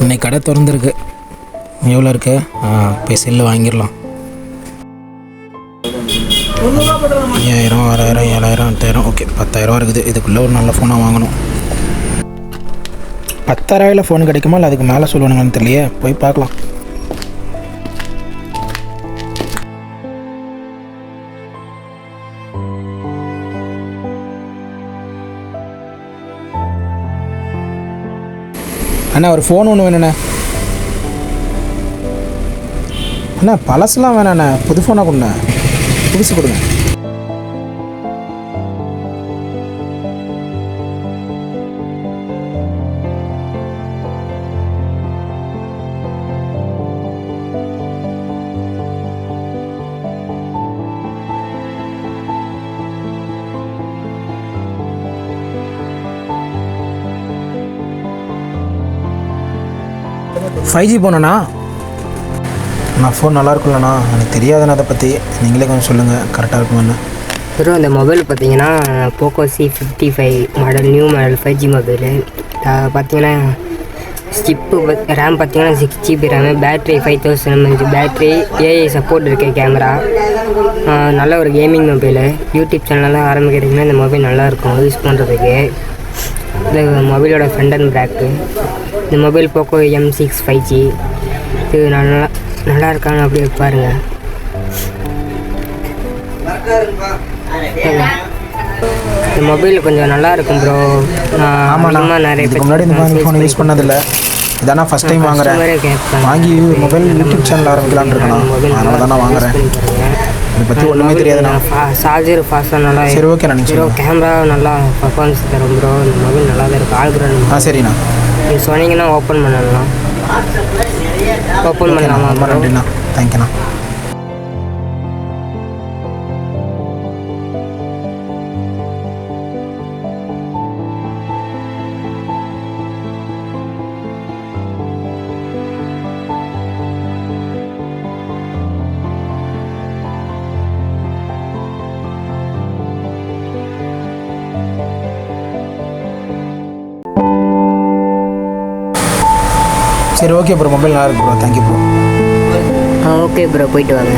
இன்னைக்கு கடை திறந்துருக்கு. எவ்வளோ இருக்கு? போய் செல்லு வாங்கிடலாம். 5000, 6000, 7000, 8000. ஓகே, 10,000 இருக்குது. இதுக்குள்ளே ஒரு நல்ல ஃபோனாக வாங்கணும். 10,000 ஃபோன் கிடைக்குமா இல்லை அதுக்கு மேலே சொல்லுவானுங்கன்னு தெரியலையே. போய் பார்க்கலாம். அண்ணா ஒரு ஃபோன் ஒன்று வேணுண்ணே. அண்ணா பழசுலாம் வேணாண்ணே, புது ஃபோனாக கொடுண்ணே. புதுசு கொடுங்க. ஃபைவ் ஜி போனண்ணா. நான் ஃபோன் நல்லா இருக்குல்லண்ணா, எனக்கு தெரியாதுண்ணா அதை பற்றி. நீங்களே கொஞ்சம் சொல்லுங்கள், கரெக்டாக இருக்குமாண்ணா? ப்ரோ இந்த மொபைல் பார்த்தீங்கன்னா Poco C55 model, new model 5G mobile. பார்த்தீங்கன்னா சிப்பு ரேம் பார்த்தீங்கன்னா 6GB RAM, battery 5000 mAh battery, AI support இருக்குது, கேமரா. நல்ல ஒரு கேமிங் மொபைலு. யூடியூப் சேனல்லாம் ஆரம்பிக்கிறீங்கன்னா இந்த மொபைல் நல்லாயிருக்கும் யூஸ் பண்ணுறதுக்கு. இந்த மொபைலோட ஃப்ரண்ட் அண்ட் பேக்கு. இந்த மொபைல் போக்கோ M6 5G. இது நல்லா இருக்காங்க, அப்படியே பாருங்கள். இந்த மொபைல் கொஞ்சம் நல்லா இருக்கும் ப்ரோ. ஆமாண்ணா, நிறைய இதுக்கு முன்னாடி இந்த மாதிரி ஃபோன் யூஸ் பண்ணதில்லை. இதானா ஃபஸ்ட் டைம் வாங்குறேன். வாங்கி மொபைல் யூடியூப் சேனல் ஆரம்பிக்கலான்னு இருக்கேன். அதனால தான் நான் வாங்குறேன். இதை பற்றி ஒன்றுமே தெரியாதுண்ணா. சார்ஜர் ஃபாஸ்ட்டாக நல்லா. சரி ஓகேண்ணா. நீங்கள் கேமரா நல்லா பர்ஃபார்மன்ஸ் தரும் ப்ரோ. இந்த மொபைல் நல்லா தான் இருக்குது. ஆல்பிராண்ட். சரிண்ணா. நீங்கள் சொன்னீங்கன்னா ஓப்பன் பண்ணலாம். ஓப்பன் பண்ணலாமா? ரொம்ப நன்றிண்ணா. தேங்க்யூண்ணா. சரி ஓகே ப்ரோ, மொபைல் நல்லா இருக்கு bro. Thank you bro. Okay bro, போயிட்டு வாங்க.